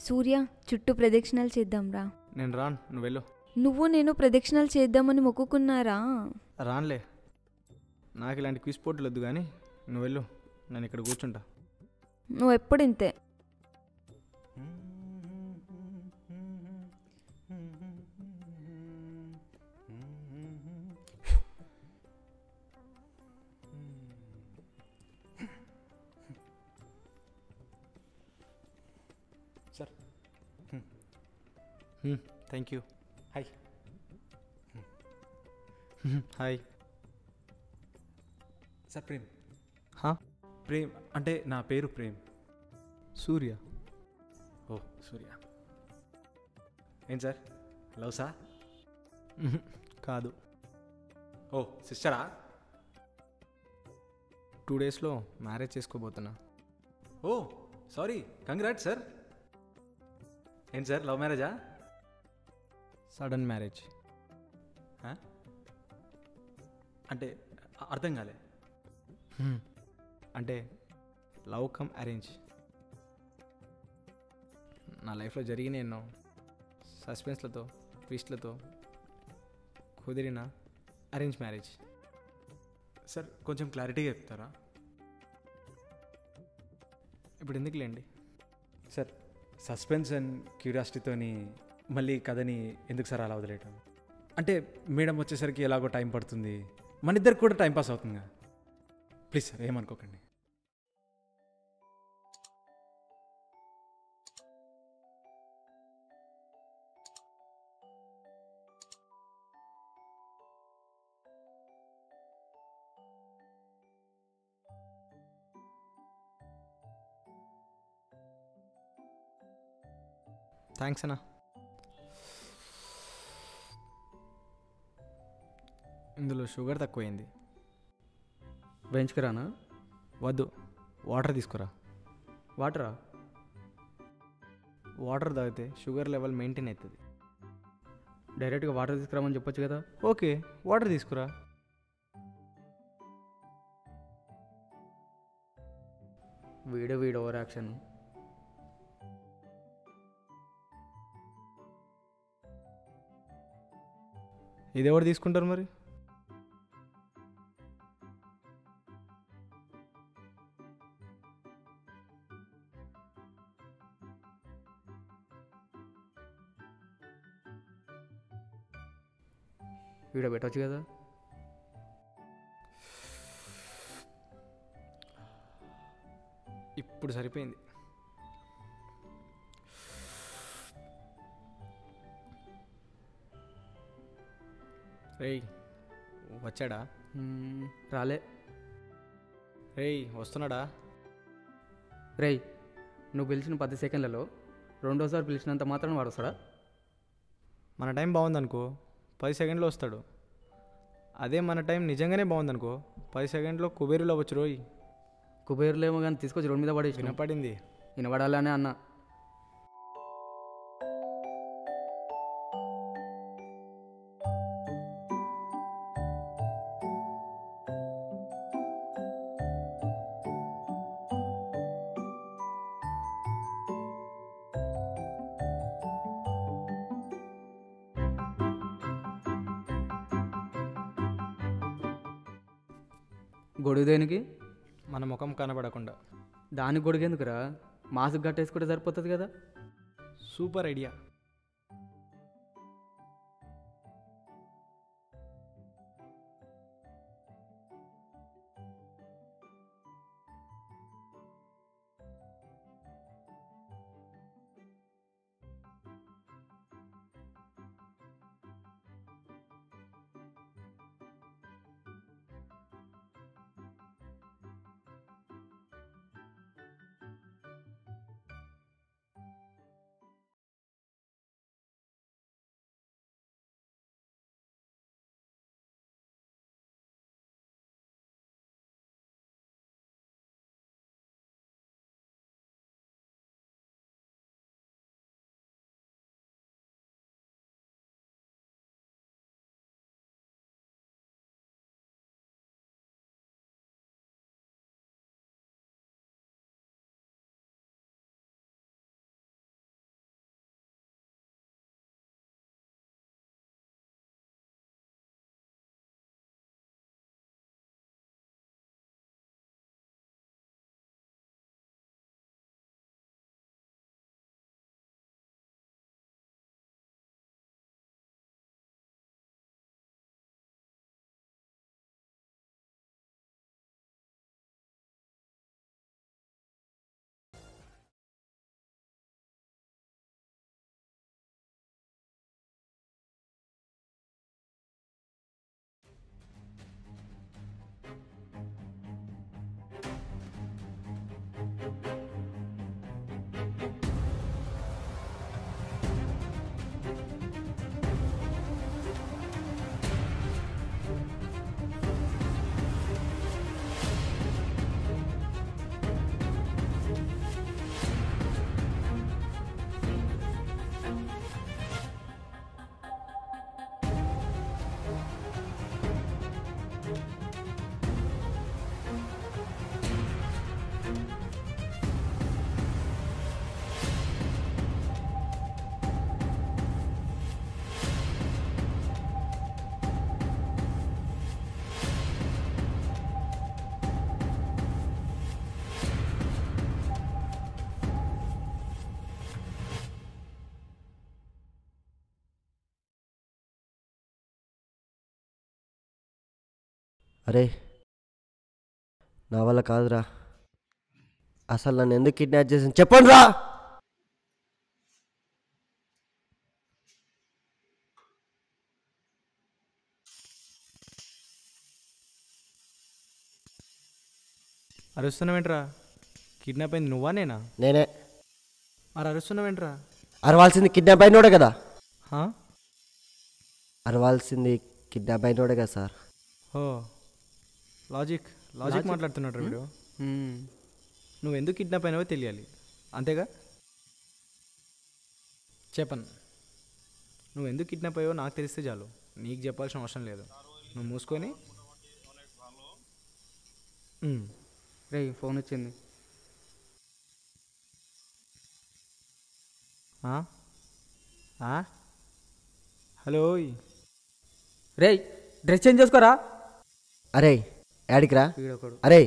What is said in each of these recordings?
సూర్య చుట్టూ ప్రదక్షిణాలు చేద్దాంరా. నేను రాను, నువ్వు వెళ్ళు. నువ్వు నేను ప్రదక్షిణాలు చేద్దామని మొక్కుకున్నారా? రానులే, నాకు ఇలాంటి క్విజ్ పోటీలు వద్దు కానీ నువ్వు వెళ్ళు, నేను ఇక్కడ కూర్చుంటా. నువ్వు ఎప్పుడు ఇంతే. Sir, thank you. Hi. Hi sir, Prem. హా? ప్రేమ్ అంటే నా పేరు ప్రేమ్. సూర్య. ఓ సూర్య. ఏం సార్, లవ్సా? కాదు. ఓ సిస్టరా? 2 డేస్లో మ్యారేజ్ చేసుకోబోతున్నా. ఓ సారీ, కంగ్రాట్స్ సార్. ఏం సార్, లవ్ మ్యారేజా? Sudden marriage. అంటే అర్థం కాలే. అంటే లవ్ కమ్ అరేంజ్. నా లైఫ్లో జరిగిన ఎన్నో సస్పెన్స్లతో ట్విస్ట్లతో కుదిరిన అరేంజ్ మ్యారేజ్. సార్ కొంచెం క్లారిటీగా చెప్తారా? ఇప్పుడు ఎందుకులేండి. సార్, సస్పెన్స్ అండ్ క్యూరియాసిటీతోని మళ్ళీ కథని ఎందుకు సార్ అలా వదిలేయటం? అంటే మేడం వచ్చేసరికి ఎలాగో టైం పడుతుంది, మన ఇద్దరికి కూడా టైం పాస్ అవుతుందిగా. ప్లీజ్ సార్, ఏమనుకోకండి. థ్యాంక్స్ అన్నా. ఇందులో షుగర్ తక్కువైంది. వేయించుకురానా? వద్దు, వాటర్ తీసుకురా. వాటరా? వాటర్ తాగితే షుగర్ లెవెల్ మెయింటైన్ అవుతుంది. డైరెక్ట్గా వాటర్ తీసుకురామని చెప్పొచ్చు కదా. ఓకే, వాటర్ తీసుకురా. వీడు ఓవర్ యాక్షన్. ఇది ఎవరు తీసుకుంటారు మరి? వీడియో పెట్టవచ్చు కదా. ఇప్పుడు సరిపోయింది. రేయ్ వచ్చాడా? రాలే. రేయ్ వస్తున్నాడా? రేయ్, నువ్వు పిలిచిన 10 సెకండ్లలో రెండోసారి పిలిచినంత మాత్రం వాడు వస్తాడా? మన టైం బాగుందనుకో 10 సెకండ్లో వస్తాడు. అదే మన టైం నిజంగానే బాగుందనుకో 10 సెకండ్లో కుబేరులో అవ్వచ్చు. రోయ్, కుబేరులేమో కానీ తీసుకొచ్చి రోడ్డు మీద పడేసి. వినపడింది. వినపడాలనే అన్నా. గొడుగు దేనికి? మన ముఖం కనబడకుండా. దానికి గొడుగు ఎందుకురా? మాస్క్ కట్టేసుకుంటే సరిపోతుంది కదా. Super idea. అరే నా వల్ల కాదురా. అసలు నన్ను ఎందుకు కిడ్నాప్ చేసింది చెప్పండి రా. అరుస్తున్నావేంట్రా? కిడ్నాప్ అయింది నువ్వా నేనా? నేనే. మరి అరుస్తున్నావేంట్రా? అరవాల్సింది కిడ్నాప్ అయినోడే కదా. హా? అరవాల్సింది కిడ్నాప్ అయినోడే కదా సార్. ఓ లాజిక్ లాజిక్ మాట్లాడుతున్నాడు వీడు. నువ్వు ఎందుకు కిడ్నాప్ అయినావో తెలియాలి అంతేగా? చెప్పను. నువ్వు ఎందుకు కిడ్నాప్ అయ్యావో నాకు తెలిస్తే చాలు, నీకు చెప్పాల్సిన అవసరం లేదు. నువ్వు మూసుకొని రే ఫోన్ వచ్చింది. హలో. రే డ్రెస్ చేంజ్ చేసుకోరా. అరే యాడికిరా? వీడొకడు. అరే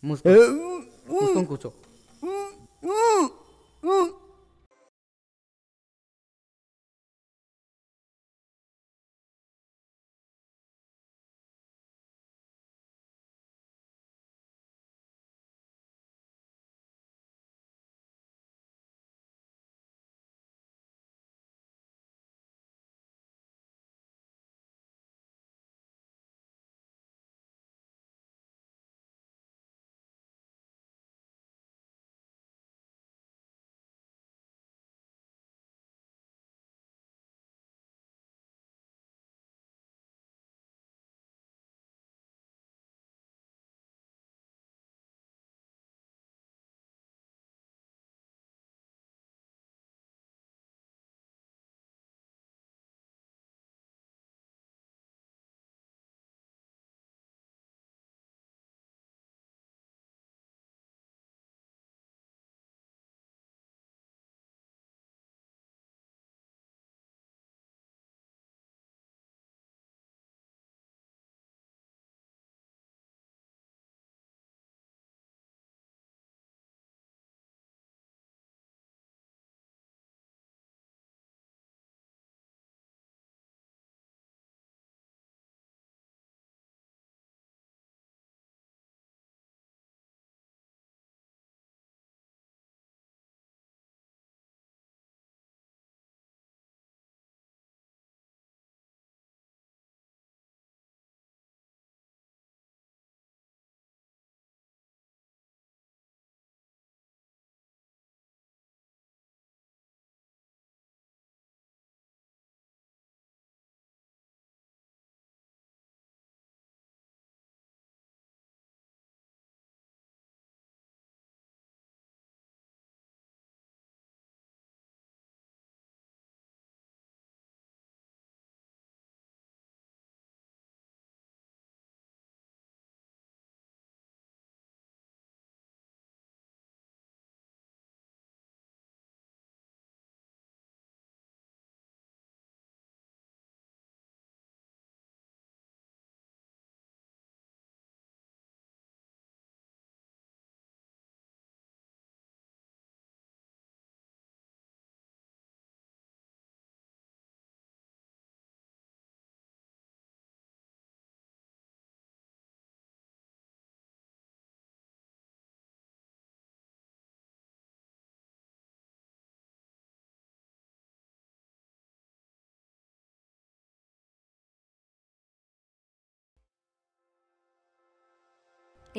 మూసుకొని కూర్చో.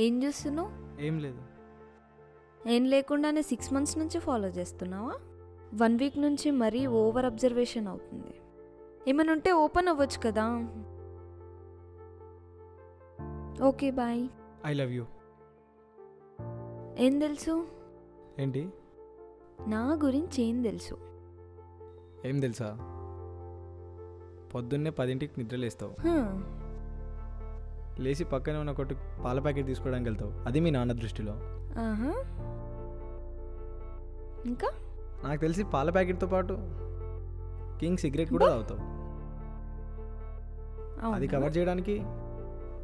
ఏం చూస్తున్నావు? ఏం లేదు. ఏం లేకుండానే 6 months నుంచి ఫాలో చేస్తున్నావా? 1 week నుంచి మరీ ఓవర్ అబ్జర్వేషన్ అవుతుంది. ఏమైనా ఉంటే ఓపెన్ అవ్వచ్చు కదా. Okay bye. I love you. ఏం తెలుసు? ఏంటి? నా గురించి ఏం తెలుసు? ఏం తెలుసా? పొద్దున్నే 10ంటికి నిద్రలేస్తావు. లేచి పక్కనే ఉన్న ఒకటి పాల ప్యాకెట్ తీసుకోవడానికి వెళ్తావు. అది మీ నాన్న దృష్టిలో. ఆహా. ఇంకా నాకు తెలిసి పాల ప్యాకెట్తో పాటు కింగ్ సిగరెట్ కూడా తాగుతావు. అది కవర్ చేయడానికి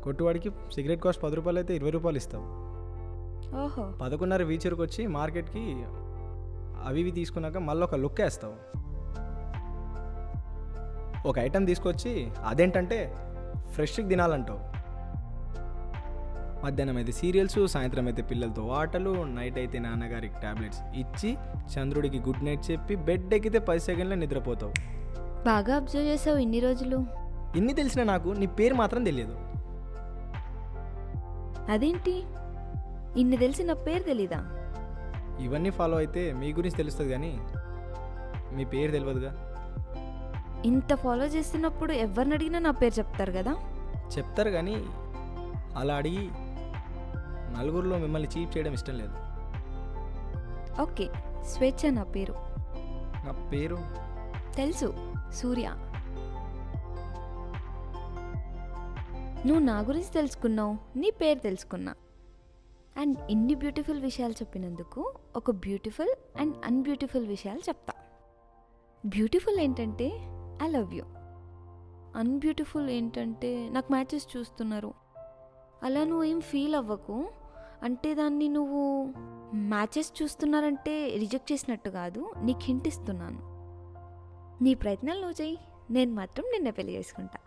కొట్టువాడికి సిగరెట్ కాస్ట్ 10 రూపాయలు అయితే 20 రూపాయలు ఇస్తావు. ఓహో. 11:30 వీచర్కి వచ్చి మార్కెట్కి అవి ఇవి తీసుకున్నాక మళ్ళీ ఒక లుక్ వేస్తావు. ఒక ఐటెం తీసుకొచ్చి అదేంటంటే ఫ్రెష్కి తినాలంటావు. మధ్యాహ్నం అయితే సీరియల్స్, సాయంత్రం అయితే పిల్లలతో ఆటలు, నైట్ అయితే నాన్నగారికి టాబ్లెట్స్ ఇచ్చి చంద్రుడికి గుడ్ నైట్ చెప్పి బెడ్ ఎక్కితే 10 సెకండ్లో నిద్రపోతావు. బాగా అబ్జర్వ్ చేసావు ఇన్ని రోజులు. ఇన్ని తెలిసినా నాకు నీ పేరు మాత్రం తెలియదు. అదేంటి ఇన్ని తెలిసి నా పేరు తెలీదా? ఇవన్నీ ఫాలో అయితే మీ గురించి తెలుస్తుంది కానీ మీ పేరు తెలియదుగా. ఇంత ఫాలో చేస్తున్నప్పుడు ఎవరిని అడిగినా నా పేరు చెప్తారు కదా. చెప్తారు కానీ అలా అడిగి నలుగురిలో మిమ్మల్ని చీప్ చేయడం ఇష్టం లేదు. ఓకే, స్వేచ్ఛ నా పేరు. నా పేరు తెలుసు, సూర్య. నువ్వు నా గురించి తెలుసుకున్నావు, నీ పేరు తెలుసుకున్నా. అండ్ ఇన్ని బ్యూటిఫుల్ విషయాలు చెప్పినందుకు ఒక బ్యూటిఫుల్ అండ్ అన్బ్యూటిఫుల్ విషయాలు చెప్తా. బ్యూటిఫుల్ ఏంటంటే ఐ లవ్ యూ. అన్బ్యూటిఫుల్ ఏంటంటే నాకు మ్యాచెస్ చూస్తున్నారు. అలా నువ్వు ఏం ఫీల్ అవ్వకు. అంటే దాన్ని నువ్వు మ్యాచెస్ చూస్తున్నారంటే రిజెక్ట్ చేసినట్టు కాదు, నీకు హింట్ ఇస్తున్నాను. నీ ప్రయత్నాలు నువ్వు చెయ్యి, నేను మాత్రం నిన్నే పెళ్లి చేసుకుంటా.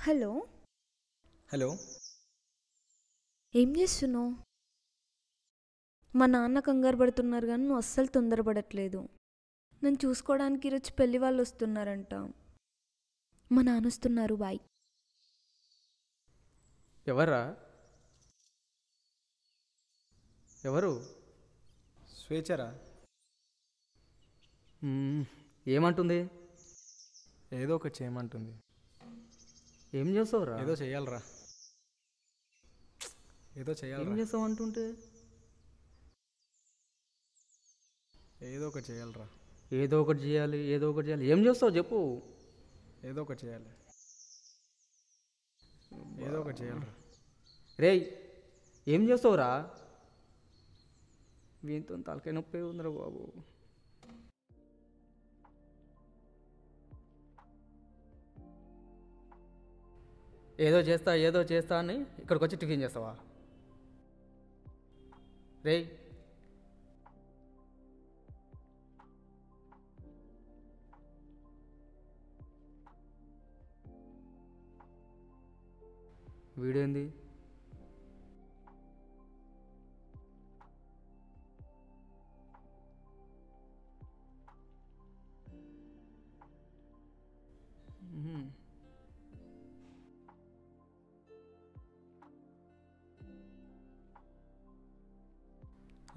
హలో. హలో. ఏం చేస్తున్నావు? మా నాన్న కంగారు పడుతున్నారు కానీ నువ్వు అస్సలు తొందరపడట్లేదు. నన్ను చూసుకోవడానికి ఈరోజు పెళ్లి వాళ్ళు వస్తున్నారంట. మా నాన్న వస్తున్నారు. బాయ్. ఎవర్రా? ఎవరు? స్వేచ్ఛరా. ఏమంటుంది? ఏదో ఒకటి చేయమంటుంది. ఏం చేస్తావురా? ఏదో చేయాలరా. ఏదో ఏం చేయాలి. చేస్తావు అంటుంటే? ఏదో ఒకటి చేయాలరా. ఏదో ఒకటి చేయాలి, ఏదో ఒకటి చేయాలి. ఏం చేస్తావు చెప్పు. ఏదో ఒకటి చేయాలి. ఏదో ఒకటి చేయాలరా. రేయ్, ఏం చేస్తావురా? వీంతో తలకాయ నొప్పి ఉందిరా బాబు. ఏదో చేస్తా అని ఇక్కడికి వచ్చి టిఫిన్ చేస్తావా? రేయ్, వీడేంది?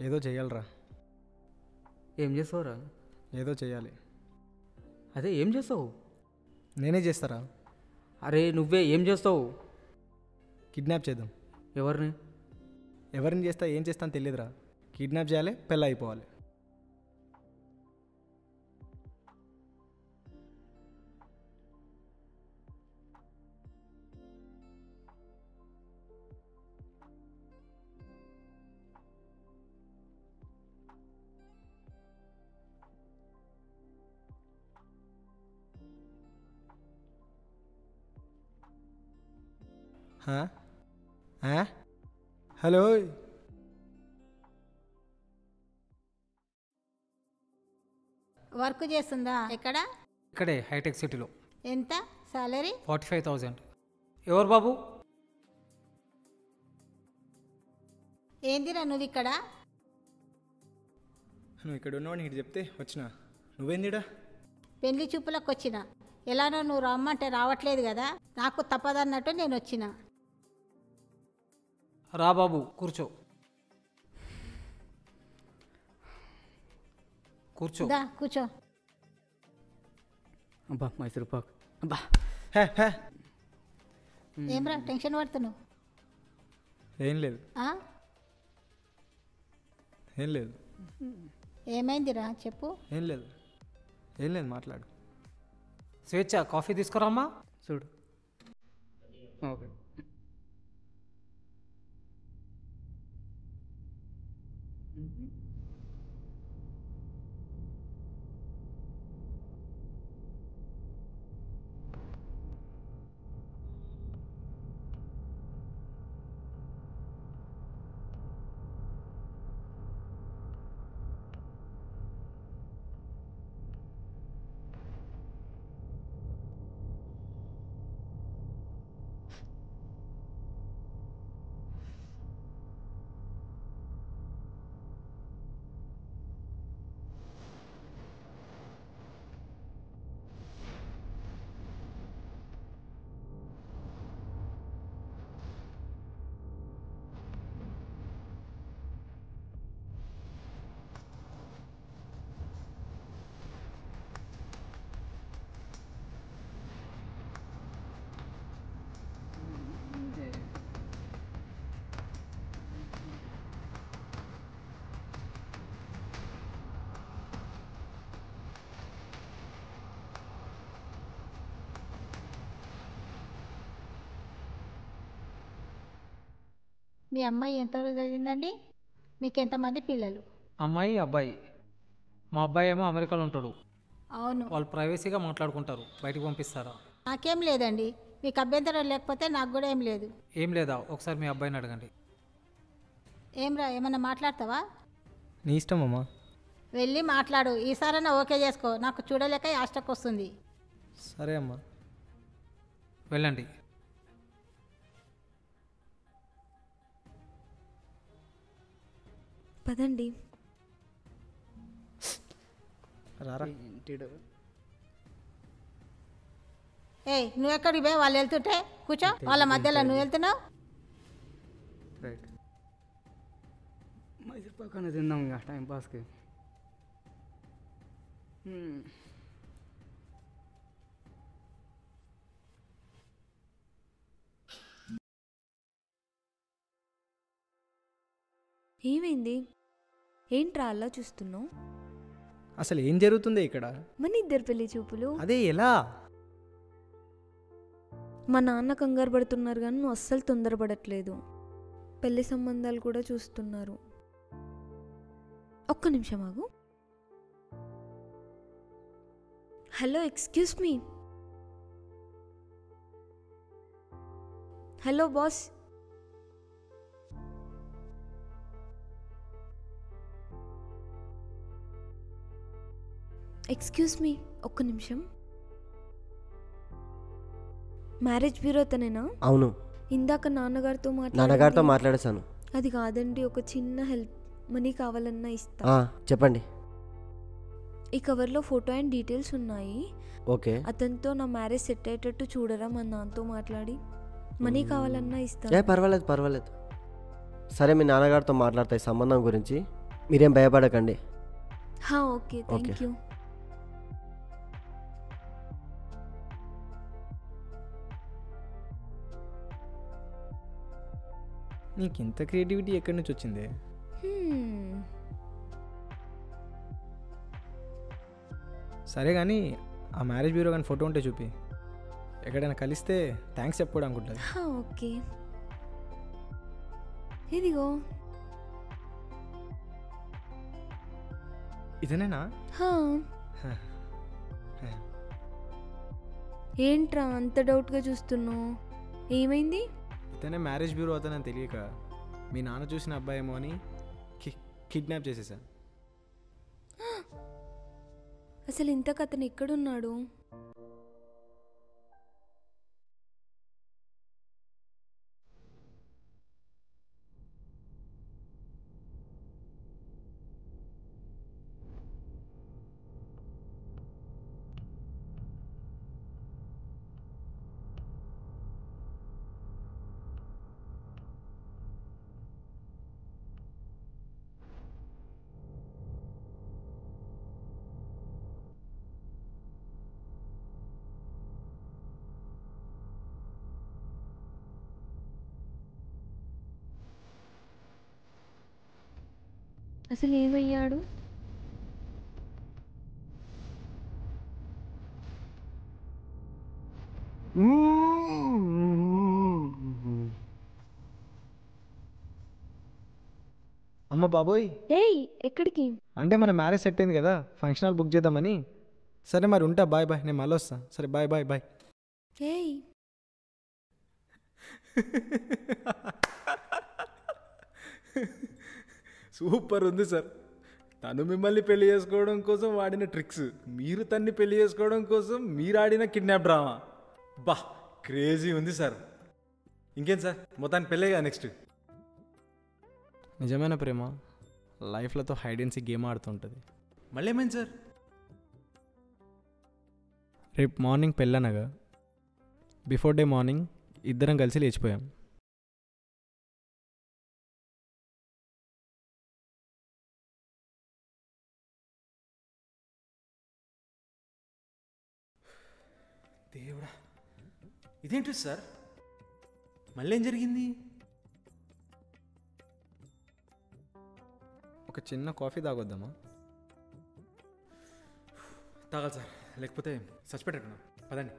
ఏదో చేయాలరా. ఏం చేస్తావురా? ఏదో చేయాలి. అదే ఏం చేస్తావు? నేనే చేస్తారా. అరే నువ్వే ఏం చేస్తావు? కిడ్నాప్ చేద్దాం. ఎవరిని? ఎవరిని చేస్తా ఏం చేస్తాను తెలియదురా. కిడ్నాప్ చేయాలి, పెళ్ళి అయిపోవాలి. హలో. వర్క్ చేస్తుందా? ఎక్కడ? ఇక్కడే హైటెక్ సిటీలో. ఎంత సాలరీ? 45,000. ఎవరు బాబు? ఏందిరా నువ్వు ఇక్కడ? నువ్వు ఇక్కడ ఉన్నావు ఇటు చెప్తే వచ్చినా. నువ్వేందిడా? పెళ్లి చూపులకు వచ్చిన. ఎలానో నువ్వు రమ్మంటే రావట్లేదు కదా, నాకు తప్పదన్నట్టు నేను వచ్చిన. రా బాబు కూర్చో. కూర్చో. దా కూర్చో. అబ్బా మైసూర్ పాక్. అబ్బా ఏమ్రా టెన్షన్ పడుతున్నావు? ఏం లేదు. ఏం లేదు. ఏమైందిరా చెప్పు. ఏం లేదు. ఏం లేదు, మాట్లాడు. స్వేచ్ఛ కాఫీ తీసుకురామ్మా. చూడు. ఓకే. మీ అమ్మాయి ఎంతవరకు చదివిందండి? మీకు ఎంతమంది పిల్లలు? అమ్మాయి అబ్బాయి. మా అబ్బాయి ఏమో అమెరికాలో ఉంటాడు. అవును. వాళ్ళు ప్రైవసీగా మాట్లాడుకుంటారు. బయటికి పంపిస్తారా? నాకేం లేదండి. మీకు అభ్యంతరం లేకపోతే నాకు కూడా ఏం లేదు. ఏం లేదా, ఒకసారి మీ అబ్బాయిని అడగండి. ఏమ్రా, ఏమన్నా మాట్లాడతావా? నీ ఇష్టం అమ్మా. వెళ్ళి మాట్లాడు. ఈసారైనా ఓకే చేసుకో. నాకు చూడలేక యాస్టక్ వస్తుంది. సరే అమ్మా. వెళ్ళండి. పదండి. రారా. ఏయ్, నువ్వు ఎక్కడికి పోయి వాళ్ళు వెళ్తుంటే కూర్చో. వాళ్ళ మధ్యలో నువ్వు వెళ్తున్నావు. రైట్. మైసూర్ పక్కన తిందాం ఇంకా టైంపాస్కి. ఏమైంది? ఏంట్రా అలా చూస్తున్నావు? అసలు ఏం జరుగుతుంది ఇక్కడ? మన ఇద్దరు పెళ్లి చూపులు. అదే ఎలా? మా నాన్న కంగారు పడుతున్నారు కానీ నువ్వు అస్సలు తొందరపడట్లేదు. పెళ్లి సంబంధాలు కూడా చూస్తున్నారు. ఒక్క నిమిషం ఆగు. Hello, excuse me. Hello boss. Excuse me, ఒక్క నిమిషం. మ్యారేజ్ బ్యూరో తనేనా? అవును, ఇందాక నాన్నగారితో నాన్నగారితో మాట్లాడేశాను. అది కాదండి, ఒక చిన్న హెల్ప్. మనీ కావాలన్నా ఇస్తా. చెప్పండి. ఈ కవర్లో ఫోటో అండ్ డీటెయిల్స్ ఉన్నాయి. ఓకే. అతనితో నా మ్యారేజ్ సెట్ అయ్యేటట్టు చూడరా, మా నాన్నతో మాట్లాడి. మనీ కావాలన్నా ఇస్తా. పర్వాలేదు పర్వాలేదు. సరే, మీ నాన్నగారితో మాట్లాడతాయి సంబంధం గురించి. మీరేం భయపడకండి. Okay, thank you. నీకు ఇంత క్రియేటివిటీ ఎక్కడి నుంచి వచ్చింది? సరే కానీ ఆ మ్యారేజ్ బ్యూరో కానీ ఫోటో ఉంటే చూపి. ఎక్కడైనా కలిస్తే థ్యాంక్స్ చెప్పుకోవడం అనుకుంటుంది. ఓకే, ఇదిగో. ఇదేనా? ఏంట్రా అంత డౌట్గా చూస్తున్నావు? ఏమైంది? ఇతనే మ్యారేజ్ బ్యూరో అతనని తెలియక మీ నాన్న చూసిన అబ్బాయి ఏమో అని కిడ్నాప్ చేసేసా. అసలు ఇంతకు అతను ఎక్కడున్నాడు? అసలు ఏమయ్యాడు? అమ్మ బాబోయ్. ఏయ్, ఎక్కడికి? అంటే మన మ్యారేజ్ సెట్ అయింది కదా, ఫంక్షన్ హాల్ బుక్ చేద్దామని. సరే మరి ఉంటా, బాయ్ బాయ్. నేను మళ్ళీ వస్తాను. సరే బాయ్ బాయ్ బాయ్. ఏయ్, సూపర్ ఉంది సార్. తను మిమ్మల్ని పెళ్లి చేసుకోవడం కోసం వాడిన ట్రిక్స్, మీరు తన్ని పెళ్లి చేసుకోవడం కోసం మీరు ఆడిన కిడ్నాప్ డ్రామా. బా, క్రేజీ ఉంది సార్. ఇంకేం సార్, మొత్తానికి పెళ్ళేగా నెక్స్ట్. నిజమైన ప్రేమ లైఫ్లతో హైడ్ అండ్ సీక్ గేమ్ ఆడుతుంటుంది. మళ్ళీ ఏమైంది సార్? రేపు మార్నింగ్ పెళ్ళనగా బిఫోర్ డే మార్నింగ్ ఇద్దరం కలిసి లేచిపోయాం. దేవుడా, ఇదేంటి సార్? మళ్ళీ ఏం జరిగింది? ఒక చిన్న కాఫీ తాగొద్దామా? తాగాలి సార్, లేకపోతే చచ్చిపెట్టేట్టున్నా. పదండి.